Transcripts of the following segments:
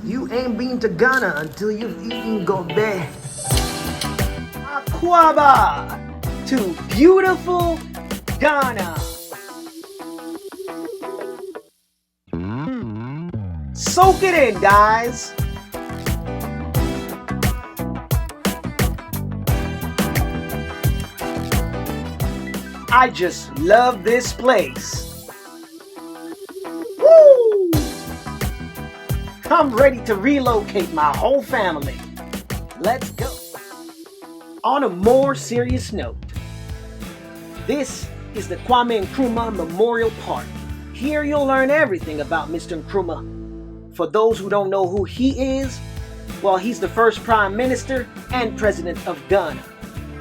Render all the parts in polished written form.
You ain't been to Ghana until you've eaten gobe. Aquaba to beautiful Ghana. Soak it in, guys. I just love this place. Woo! I'm ready to relocate my whole family. Let's go. On a more serious note, this is the Kwame Nkrumah Memorial Park. Here you'll learn everything about Mr. Nkrumah. For those who don't know who he is, well, he's the first Prime Minister and President of Ghana.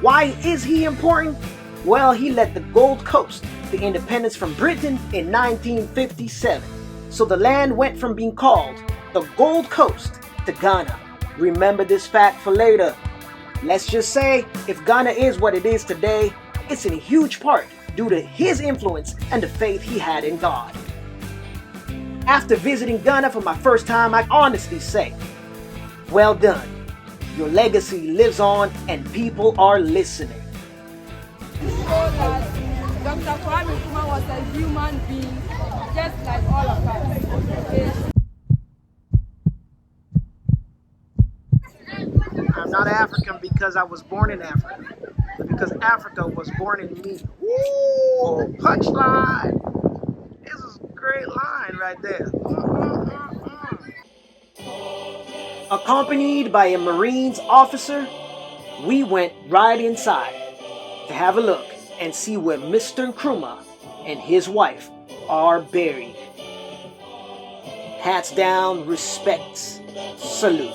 Why is he important? Well, he led the Gold Coast to independence from Britain in 1957. So the land went from being called the Gold Coast to Ghana. Remember this fact for later. Let's just say, if Ghana is what it is today, it's in a huge part due to his influence and the faith he had in God. After visiting Ghana for my first time, I honestly say, well done. Your legacy lives on and people are listening. Dr. Kwame Nkrumah was a human being, just like all of us. I'm not African because I was born in Africa, but because Africa was born in me. Ooh, punchline! This is a great line right there. Accompanied by a Marines officer, we went right inside to have a look and see where Mr. Nkrumah and his wife are buried. Hats down, respects, salute.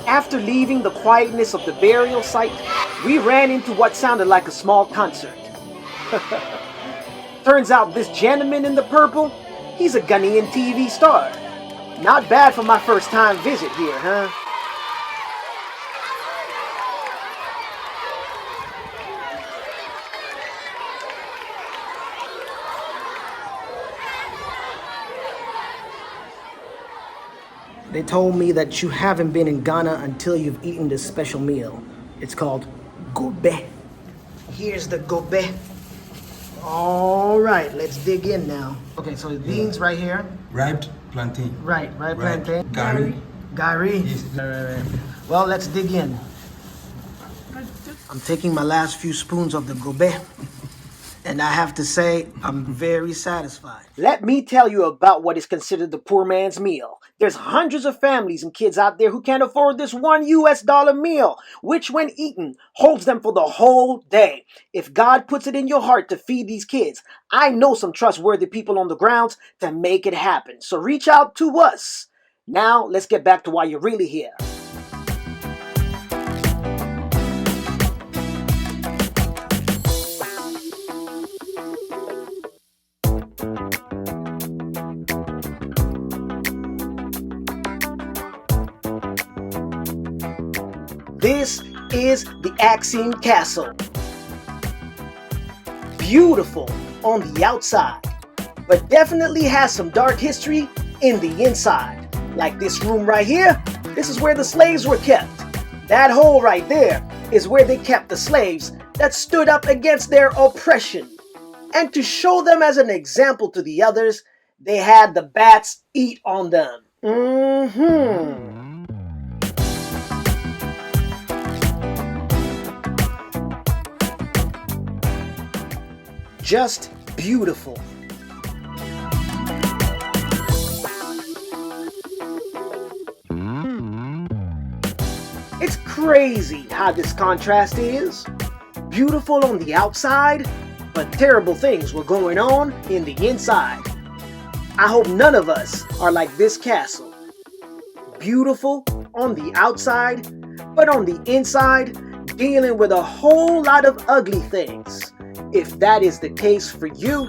After leaving the quietness of the burial site, we ran into what sounded like a small concert. Turns out this gentleman in the purple, he's a Ghanaian TV star. Not bad for my first time visit here, huh? They told me that you haven't been in Ghana until you've eaten this special meal. It's called gobe. Here's the gobe. All right, let's dig in now. Okay, so the beans right here. Ripe plantain. Right, plantain. Gari. Gari. Yes. Right. Well, let's dig in. I'm taking my last few spoons of the gobe. And I have to say, I'm very satisfied. Let me tell you about what is considered the poor man's meal. There's hundreds of families and kids out there who can't afford this $1 meal, which when eaten, holds them for the whole day. If God puts it in your heart to feed these kids, I know some trustworthy people on the grounds to make it happen. So reach out to us. Now, let's get back to why you're really here. This is the Axian Castle. Beautiful on the outside, but definitely has some dark history in the inside. Like this room right here, this is where the slaves were kept. That hole right there is where they kept the slaves that stood up against their oppression. And to show them as an example to the others, they had the bats eat on them. Just beautiful. It's crazy how this contrast is. Beautiful on the outside, but terrible things were going on in the inside. I hope none of us are like this castle. Beautiful on the outside, but on the inside, dealing with a whole lot of ugly things. If that is the case for you,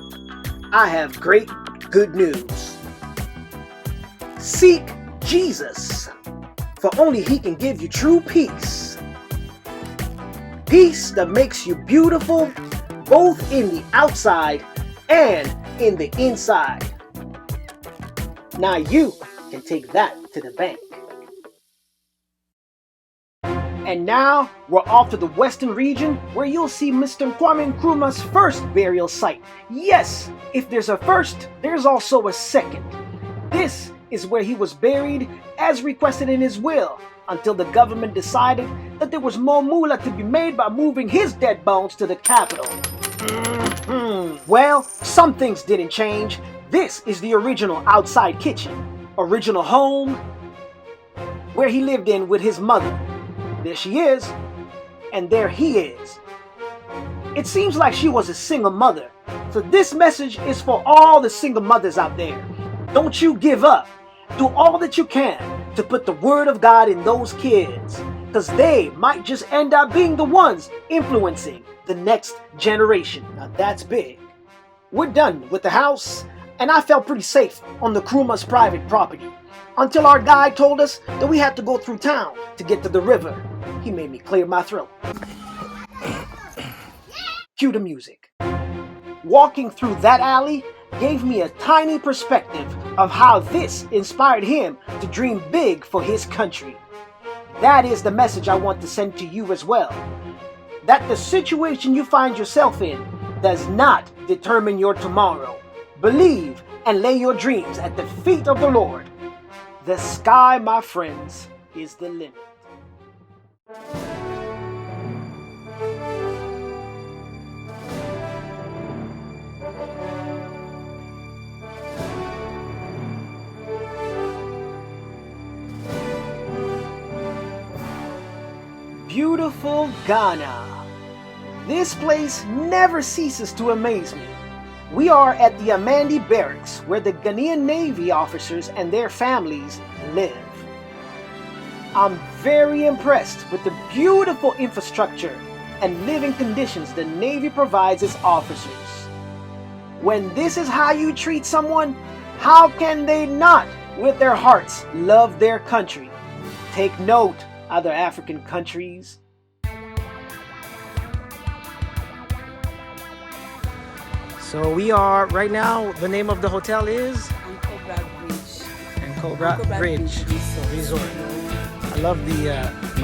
I have great good news. Seek Jesus, for only He can give you true peace. Peace that makes you beautiful, both in the outside and in the inside. Now you can take that to the bank. And now we're off to the western region where you'll see Mr. Kwame Nkrumah's first burial site. Yes, if there's a first, there's also a second. This is where he was buried as requested in his will until the government decided that there was more moolah to be made by moving his dead bones to the capital. Well, some things didn't change. This is the original outside kitchen, original home, where he lived in with his mother. There she is, and there he is. It seems like she was a single mother, so this message is for all the single mothers out there. Don't you give up. Do all that you can to put the word of God in those kids, because they might just end up being the ones influencing the next generation. Now that's big. We're done with the house, and I felt pretty safe on the Nkrumah's private property. Until our guide told us that we had to go through town to get to the river. He made me clear my throat. Cue the music. Walking through that alley gave me a tiny perspective of how this inspired him to dream big for his country. That is the message I want to send to you as well. That the situation you find yourself in does not determine your tomorrow. Believe and lay your dreams at the feet of the Lord. The sky, my friends, is the limit. Beautiful Ghana. This place never ceases to amaze me. We are at the Amandi barracks where the Ghanaian Navy officers and their families live. I'm very impressed with the beautiful infrastructure and living conditions the Navy provides its officers. When this is how you treat someone, how can they not, with their hearts, love their country? Take note, other African countries. So we are right now, the name of the hotel is? Nkrumah Bridge Resort. I love the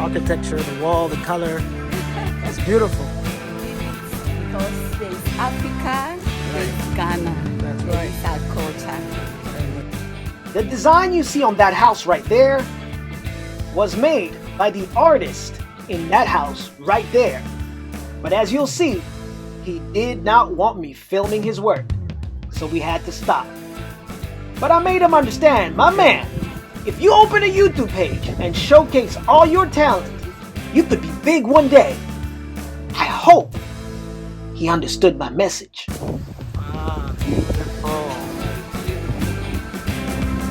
architecture, the wall, the color. It's beautiful. Because there's Africa, there's Ghana. That's right. It's our culture. The design you see on that house right there was made by the artist in that house right there. But as you'll see, he did not want me filming his work, so we had to stop. But I made him understand, my man, if you open a YouTube page and showcase all your talent, you could be big one day. I hope he understood my message. Beautiful.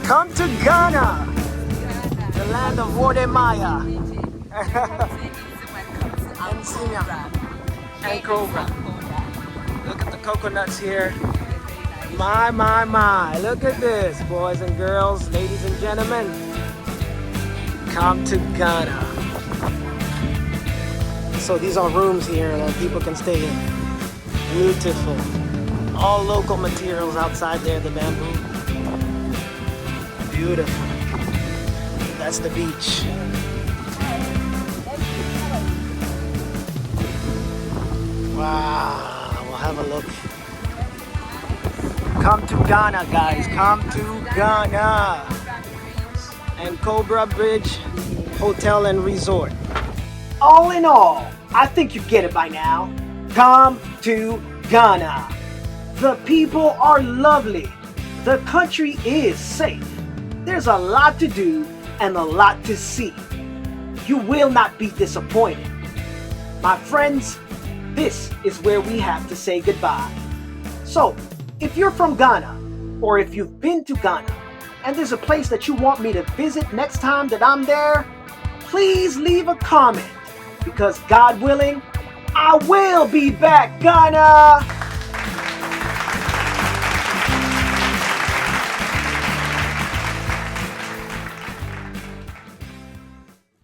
Come to Ghana, the land of Wode Maya. And Cobra. Look at the coconuts here. My. Look at this, boys and girls, ladies and gentlemen. Come to Ghana. So these are rooms here that people can stay in. Beautiful. All local materials outside there, the bamboo. Beautiful. That's the beach. Wow, we'll have a look. Come to Ghana, guys. Come to Ghana. And Nkrumah Bridge Hotel and Resort. All in all, I think you get it by now. Come to Ghana. The people are lovely. The country is safe. There's a lot to do and a lot to see. You will not be disappointed. My friends, this is where we have to say goodbye. So, if you're from Ghana, or if you've been to Ghana, and there's a place that you want me to visit next time that I'm there, please leave a comment, because God willing, I will be back, Ghana!